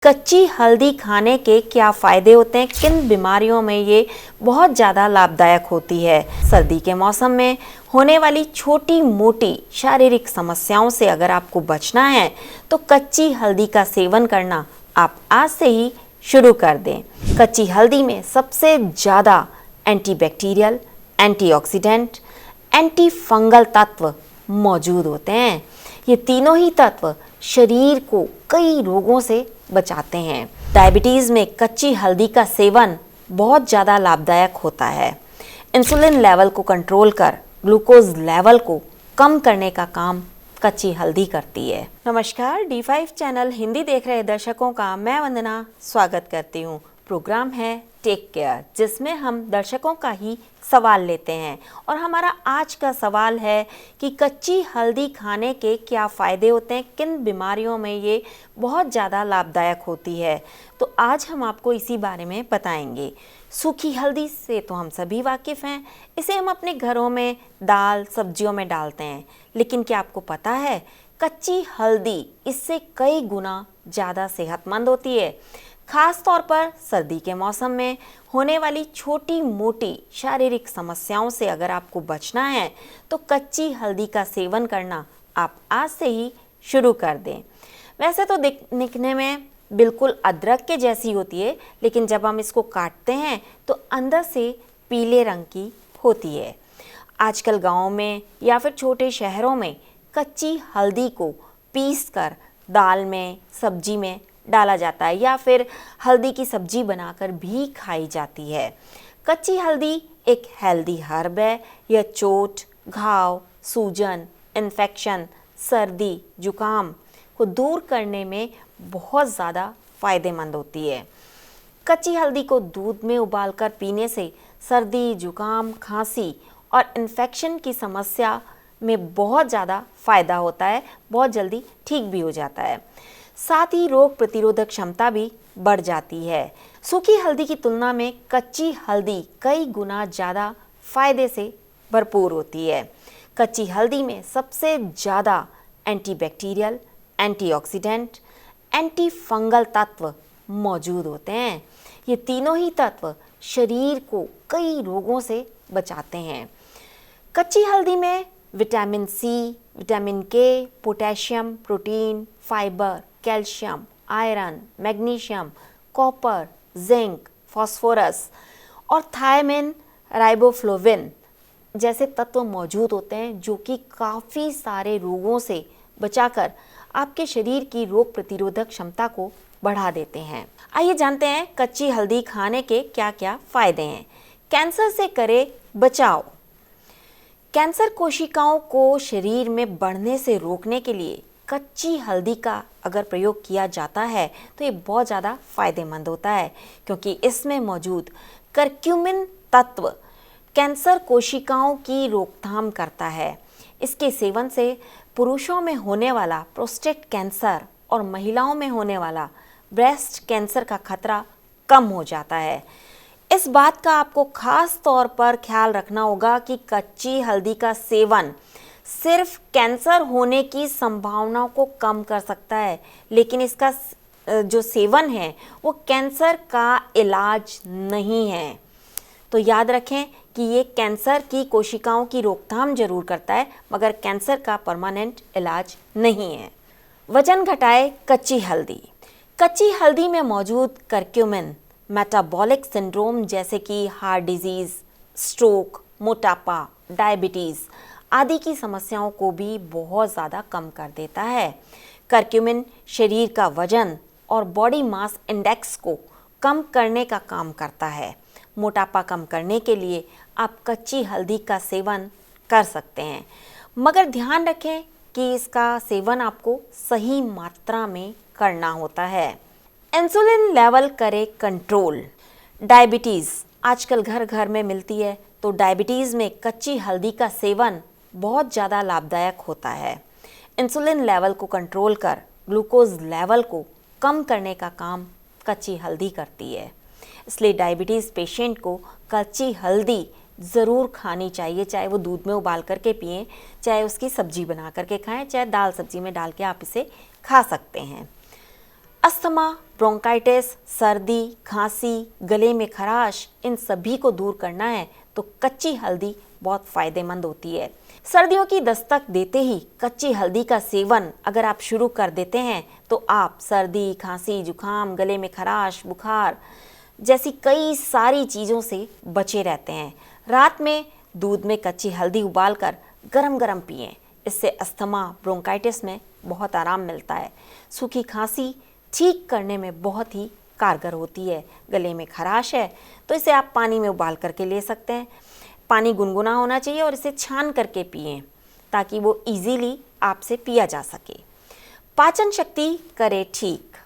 कच्ची हल्दी खाने के क्या फ़ायदे होते हैं, किन बीमारियों में ये बहुत ज़्यादा लाभदायक होती है। सर्दी के मौसम में होने वाली छोटी मोटी शारीरिक समस्याओं से अगर आपको बचना है तो कच्ची हल्दी का सेवन करना आप आज से ही शुरू कर दें। कच्ची हल्दी में सबसे ज़्यादा एंटीबैक्टीरियल, एंटीऑक्सीडेंट, एंटी फंगल तत्व मौजूद होते हैं। ये तीनों ही तत्व शरीर को कई रोगों से बचाते हैं। डायबिटीज़ में कच्ची हल्दी का सेवन बहुत ज़्यादा लाभदायक होता है। इंसुलिन लेवल को कंट्रोल कर ग्लूकोज लेवल को कम करने का काम कच्ची हल्दी करती है। नमस्कार, D5 चैनल हिंदी देख रहे दर्शकों का मैं वंदना स्वागत करती हूँ। प्रोग्राम है टेक केयर, जिसमें हम दर्शकों का ही सवाल लेते हैं और हमारा आज का सवाल है कि कच्ची हल्दी खाने के क्या फ़ायदे होते हैं, किन बीमारियों में ये बहुत ज़्यादा लाभदायक होती है। तो आज हम आपको इसी बारे में बताएंगे। सूखी हल्दी से तो हम सभी वाकिफ़ हैं, इसे हम अपने घरों में दाल सब्जियों में डालते हैं, लेकिन क्या आपको पता है कच्ची हल्दी इससे कई गुना ज़्यादा सेहतमंद होती है। खास तौर पर सर्दी के मौसम में होने वाली छोटी मोटी शारीरिक समस्याओं से अगर आपको बचना है तो कच्ची हल्दी का सेवन करना आप आज से ही शुरू कर दें। वैसे तो दिखने में बिल्कुल अदरक के जैसी होती है, लेकिन जब हम इसको काटते हैं तो अंदर से पीले रंग की होती है। आजकल गाँव में या फिर छोटे शहरों में कच्ची हल्दी को पीस कर दाल में, सब्जी में डाला जाता है या फिर हल्दी की सब्जी बनाकर भी खाई जाती है। कच्ची हल्दी एक हेल्दी हर्ब है। यह चोट, घाव, सूजन, इन्फेक्शन, सर्दी, जुकाम को दूर करने में बहुत ज़्यादा फ़ायदेमंद होती है। कच्ची हल्दी को दूध में उबालकर पीने से सर्दी, जुकाम, खांसी और इन्फेक्शन की समस्या में बहुत ज़्यादा फ़ायदा होता है, बहुत जल्दी ठीक भी हो जाता है। साथ ही रोग प्रतिरोधक क्षमता भी बढ़ जाती है। सूखी हल्दी की तुलना में कच्ची हल्दी कई गुना ज़्यादा फायदे से भरपूर होती है। कच्ची हल्दी में सबसे ज़्यादा एंटीबैक्टीरियल, एंटीऑक्सीडेंट, एंटी फंगल तत्व मौजूद होते हैं। ये तीनों ही तत्व शरीर को कई रोगों से बचाते हैं। कच्ची हल्दी में विटामिन सी, विटामिन के, potassium, protein, fibre, calcium, iron, magnesium, copper, zinc, phosphorus और थायमिन, राइबोफ्लोविन जैसे तत्व मौजूद होते हैं, जो कि काफ़ी सारे रोगों से बचाकर आपके शरीर की रोग प्रतिरोधक क्षमता को बढ़ा देते हैं। आइए जानते हैं कच्ची हल्दी खाने के क्या क्या फ़ायदे हैं। कैंसर से करे बचाव। कैंसर कोशिकाओं को शरीर में बढ़ने से रोकने के लिए कच्ची हल्दी का अगर प्रयोग किया जाता है तो ये बहुत ज़्यादा फ़ायदेमंद होता है, क्योंकि इसमें मौजूद करक्यूमिन तत्व कैंसर कोशिकाओं की रोकथाम करता है। इसके सेवन से पुरुषों में होने वाला प्रोस्टेट कैंसर और महिलाओं में होने वाला ब्रेस्ट कैंसर का खतरा कम हो जाता है। इस बात का आपको खास तौर पर ख्याल रखना होगा कि कच्ची हल्दी का सेवन सिर्फ कैंसर होने की संभावनाओं को कम कर सकता है, लेकिन इसका जो सेवन है वो कैंसर का इलाज नहीं है। तो याद रखें कि ये कैंसर की कोशिकाओं की रोकथाम जरूर करता है, मगर कैंसर का परमानेंट इलाज नहीं है। वजन घटाए कच्ची हल्दी। कच्ची हल्दी में मौजूद करक्यूमिन मेटाबॉलिक सिंड्रोम जैसे कि हार्ट डिजीज़, स्ट्रोक, मोटापा, डायबिटीज़ आदि की समस्याओं को भी बहुत ज़्यादा कम कर देता है। करक्यूमिन शरीर का वजन और बॉडी मास इंडेक्स को कम करने का काम करता है। मोटापा कम करने के लिए आप कच्ची हल्दी का सेवन कर सकते हैं, मगर ध्यान रखें कि इसका सेवन आपको सही मात्रा में करना होता है। इंसुलिन लेवल करे कंट्रोल। डायबिटीज़ आजकल घर घर में मिलती है, तो डायबिटीज़ में कच्ची हल्दी का सेवन बहुत ज़्यादा लाभदायक होता है। इंसुलिन लेवल को कंट्रोल कर ग्लूकोज लेवल को कम करने का काम कच्ची हल्दी करती है। इसलिए डायबिटीज़ पेशेंट को कच्ची हल्दी ज़रूर खानी चाहिए, चाहे वो दूध में उबाल करके पिएं, चाहे उसकी सब्जी बना करके खाएं, चाहे दाल सब्जी में डाल के आप इसे खा सकते हैं। अस्थमा, ब्रोंकाइटिस, सर्दी, खांसी, गले में खराश, इन सभी को दूर करना है तो कच्ची हल्दी बहुत फायदेमंद होती है। सर्दियों की दस्तक देते ही कच्ची हल्दी का सेवन अगर आप शुरू कर देते हैं तो आप सर्दी, खांसी, जुखाम, गले में खराश, बुखार जैसी कई सारी चीज़ों से बचे रहते हैं। रात में दूध में कच्ची हल्दी उबालकर गरम गरम पिएं। इससे अस्थमा, ब्रोंकाइटिस में बहुत आराम मिलता है। सूखी खांसी ठीक करने में बहुत ही कारगर होती है। गले में खराश है तो इसे आप पानी में उबाल करके ले सकते हैं। पानी गुनगुना होना चाहिए और इसे छान करके पिएं ताकि वो इजीली आपसे पिया जा सके। पाचन शक्ति करे ठीक।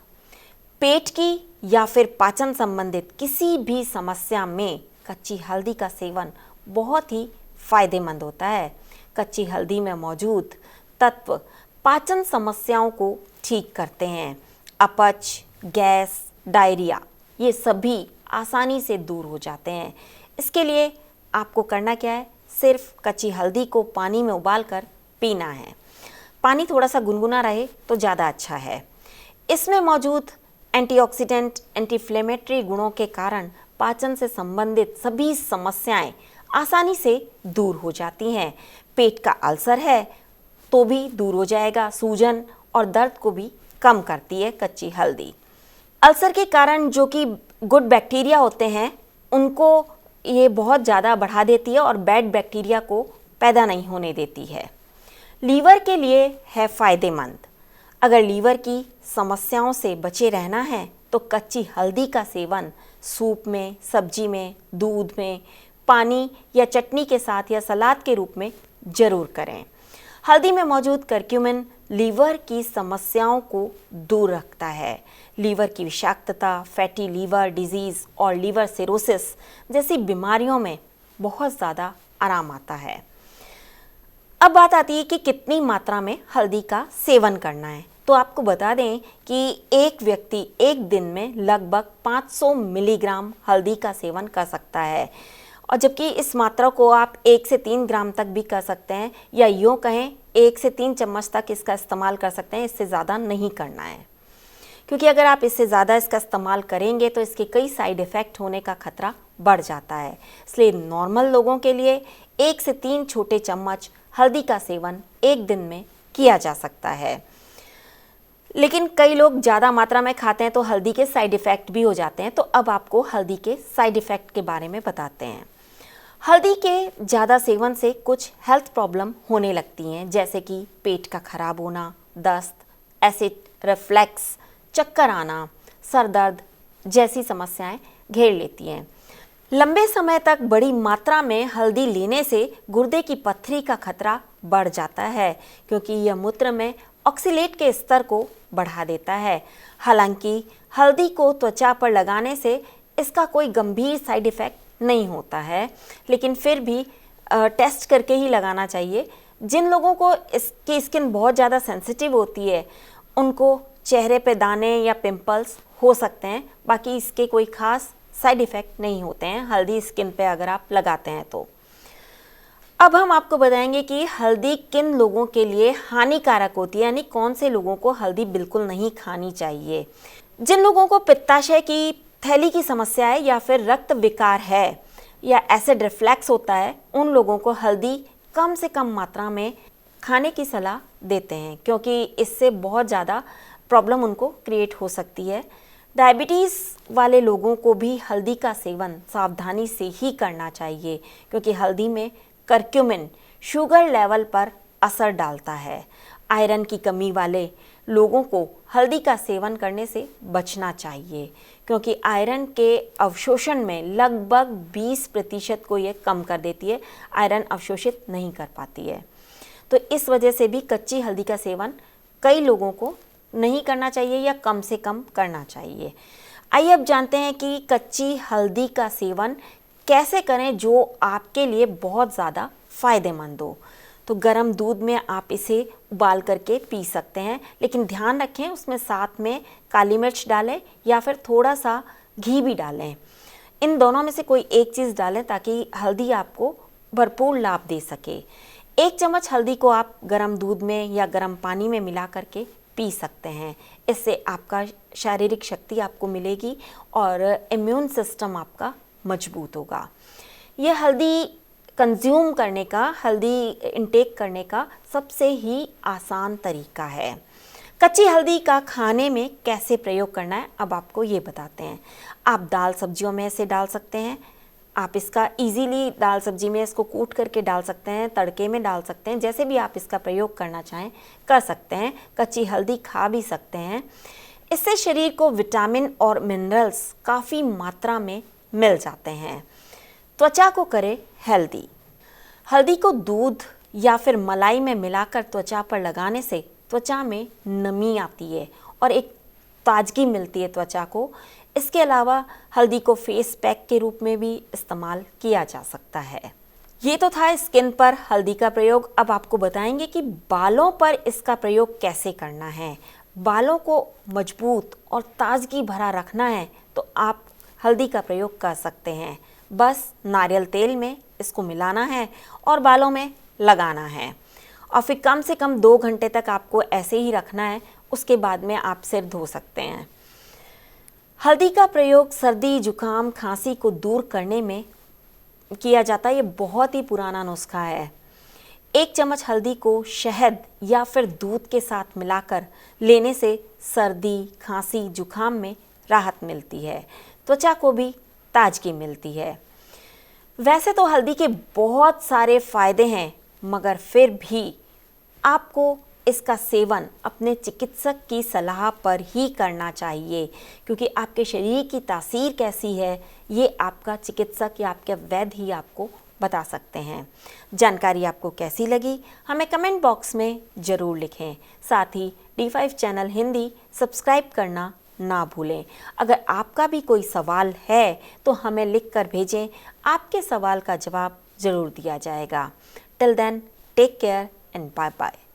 पेट की या फिर पाचन संबंधित किसी भी समस्या में कच्ची हल्दी का सेवन बहुत ही फायदेमंद होता है। कच्ची हल्दी में मौजूद तत्व पाचन समस्याओं को ठीक करते हैं। अपच, गैस, डायरिया ये सभी आसानी से दूर हो जाते हैं। इसके लिए आपको करना क्या है, सिर्फ कच्ची हल्दी को पानी में उबालकर पीना है। पानी थोड़ा सा गुनगुना रहे तो ज़्यादा अच्छा है। इसमें मौजूद एंटीऑक्सीडेंट, एंटी-इन्फ्लेमेटरी गुणों के कारण पाचन से संबंधित सभी समस्याएं आसानी से दूर हो जाती हैं। पेट का अल्सर है तो भी दूर हो जाएगा। सूजन और दर्द को भी कम करती है कच्ची हल्दी। अल्सर के कारण जो कि गुड बैक्टीरिया होते हैं उनको ये बहुत ज़्यादा बढ़ा देती है और बैड बैक्टीरिया को पैदा नहीं होने देती है। लीवर के लिए है फ़ायदेमंद। अगर लीवर की समस्याओं से बचे रहना है तो कच्ची हल्दी का सेवन सूप में, सब्जी में, दूध में, पानी या चटनी के साथ या सलाद के रूप में ज़रूर करें। हल्दी में मौजूद करक्यूमिन लीवर की समस्याओं को दूर रखता है। लीवर की विषाक्तता, फैटी लीवर डिजीज़ और लीवर सिरोसिस जैसी बीमारियों में बहुत ज़्यादा आराम आता है। अब बात आती है कि कितनी मात्रा में हल्दी का सेवन करना है। तो आपको बता दें कि एक व्यक्ति एक दिन में लगभग 500 मिलीग्राम हल्दी का सेवन कर सकता है, और जबकि इस मात्रा को आप 1 से 3 ग्राम तक भी कर सकते हैं, या यूँ कहें 1 से 3 चम्मच तक इसका इस्तेमाल कर सकते हैं। इससे ज़्यादा नहीं करना है, क्योंकि अगर आप इससे ज़्यादा इसका इस्तेमाल करेंगे तो इसके कई साइड इफ़ेक्ट होने का खतरा बढ़ जाता है। इसलिए नॉर्मल लोगों के लिए 1 से 3 छोटे चम्मच हल्दी का सेवन एक दिन में किया जा सकता है। लेकिन कई लोग ज़्यादा मात्रा में खाते हैं तो हल्दी के साइड इफ़ेक्ट भी हो जाते हैं। तो अब आपको हल्दी के साइड इफ़ेक्ट के बारे में बताते हैं। हल्दी के ज़्यादा सेवन से कुछ हेल्थ प्रॉब्लम होने लगती हैं, जैसे कि पेट का खराब होना, दस्त, एसिड रिफ्लक्स, चक्कर आना, सर दर्द जैसी समस्याएं घेर लेती हैं। लंबे समय तक बड़ी मात्रा में हल्दी लेने से गुर्दे की पथरी का खतरा बढ़ जाता है, क्योंकि यह मूत्र में ऑक्सीलेट के स्तर को बढ़ा देता है। हालांकि हल्दी को त्वचा पर लगाने से इसका कोई गंभीर साइड इफ़ेक्ट नहीं होता है, लेकिन फिर भी टेस्ट करके ही लगाना चाहिए। जिन लोगों को इसकी स्किन बहुत ज़्यादा सेंसिटिव होती है उनको चेहरे पे दाने या पिंपल्स हो सकते हैं, बाकी इसके कोई ख़ास साइड इफ़ेक्ट नहीं होते हैं हल्दी स्किन पे अगर आप लगाते हैं तो। अब हम आपको बताएंगे कि हल्दी किन लोगों के लिए हानिकारक होती है, यानी कौन से लोगों को हल्दी बिल्कुल नहीं खानी चाहिए। जिन लोगों को पित्ताशय की थैली की समस्या है, या फिर रक्त विकार है, या एसिड रिफ्लक्स होता है, उन लोगों को हल्दी कम से कम मात्रा में खाने की सलाह देते हैं, क्योंकि इससे बहुत ज़्यादा प्रॉब्लम उनको क्रिएट हो सकती है। डायबिटीज़ वाले लोगों को भी हल्दी का सेवन सावधानी से ही करना चाहिए, क्योंकि हल्दी में करक्यूमिन शुगर लेवल पर असर डालता है। आयरन की कमी वाले लोगों को हल्दी का सेवन करने से बचना चाहिए, क्योंकि आयरन के अवशोषण में लगभग 20% को ये कम कर देती है, आयरन अवशोषित नहीं कर पाती है। तो इस वजह से भी कच्ची हल्दी का सेवन कई लोगों को नहीं करना चाहिए या कम से कम करना चाहिए। आइए अब जानते हैं कि कच्ची हल्दी का सेवन कैसे करें जो आपके लिए बहुत ज़्यादा फ़ायदेमंद हो। तो गर्म दूध में आप इसे उबाल करके पी सकते हैं, लेकिन ध्यान रखें उसमें साथ में काली मिर्च डालें या फिर थोड़ा सा घी भी डालें। इन दोनों में से कोई एक चीज़ डालें ताकि हल्दी आपको भरपूर लाभ दे सके। 1 चम्मच हल्दी को आप गर्म दूध में या गर्म पानी में मिला करके पी सकते हैं। इससे आपका शारीरिक शक्ति आपको मिलेगी और इम्यून सिस्टम आपका मजबूत होगा। ये हल्दी कंज्यूम करने का, हल्दी इंटेक करने का सबसे ही आसान तरीका है। कच्ची हल्दी का खाने में कैसे प्रयोग करना है अब आपको ये बताते हैं। आप दाल सब्जियों में इसे डाल सकते हैं। आप इसका इजीली दाल सब्जी में इसको कूट करके डाल सकते हैं, तड़के में डाल सकते हैं, जैसे भी आप इसका प्रयोग करना चाहें कर सकते हैं। कच्ची हल्दी खा भी सकते हैं। इससे शरीर को विटामिन और मिनरल्स काफ़ी मात्रा में मिल जाते हैं। त्वचा को करें हेल्दी। हल्दी को दूध या फिर मलाई में मिलाकर त्वचा पर लगाने से त्वचा में नमी आती है और एक ताजगी मिलती है त्वचा को। इसके अलावा हल्दी को फेस पैक के रूप में भी इस्तेमाल किया जा सकता है। ये तो था स्किन पर हल्दी का प्रयोग। अब आपको बताएंगे कि बालों पर इसका प्रयोग कैसे करना है। बालों को मजबूत और ताजगी भरा रखना है तो आप हल्दी का प्रयोग कर सकते हैं। बस नारियल तेल में इसको मिलाना है और बालों में लगाना है और फिर कम से कम 2 घंटे तक आपको ऐसे ही रखना है। उसके बाद में आप सिर धो सकते हैं। हल्दी का प्रयोग सर्दी, जुकाम, खांसी को दूर करने में किया जाता है। ये बहुत ही पुराना नुस्खा है। 1 चम्मच हल्दी को शहद या फिर दूध के साथ मिलाकर लेने से सर्दी, खांसी, जुकाम में राहत मिलती है। त्वचा को भी ताजगी मिलती है। वैसे तो हल्दी के बहुत सारे फायदे हैं, मगर फिर भी आपको इसका सेवन अपने चिकित्सक की सलाह पर ही करना चाहिए, क्योंकि आपके शरीर की तासीर कैसी है ये आपका चिकित्सक या आपके वैद्य ही आपको बता सकते हैं। जानकारी आपको कैसी लगी हमें कमेंट बॉक्स में ज़रूर लिखें। साथ ही D5 चैनल हिंदी सब्सक्राइब करना ना भूलें। अगर आपका भी कोई सवाल है तो हमें लिख कर भेजें। आपके सवाल का जवाब ज़रूर दिया जाएगा। Till then take care and bye bye.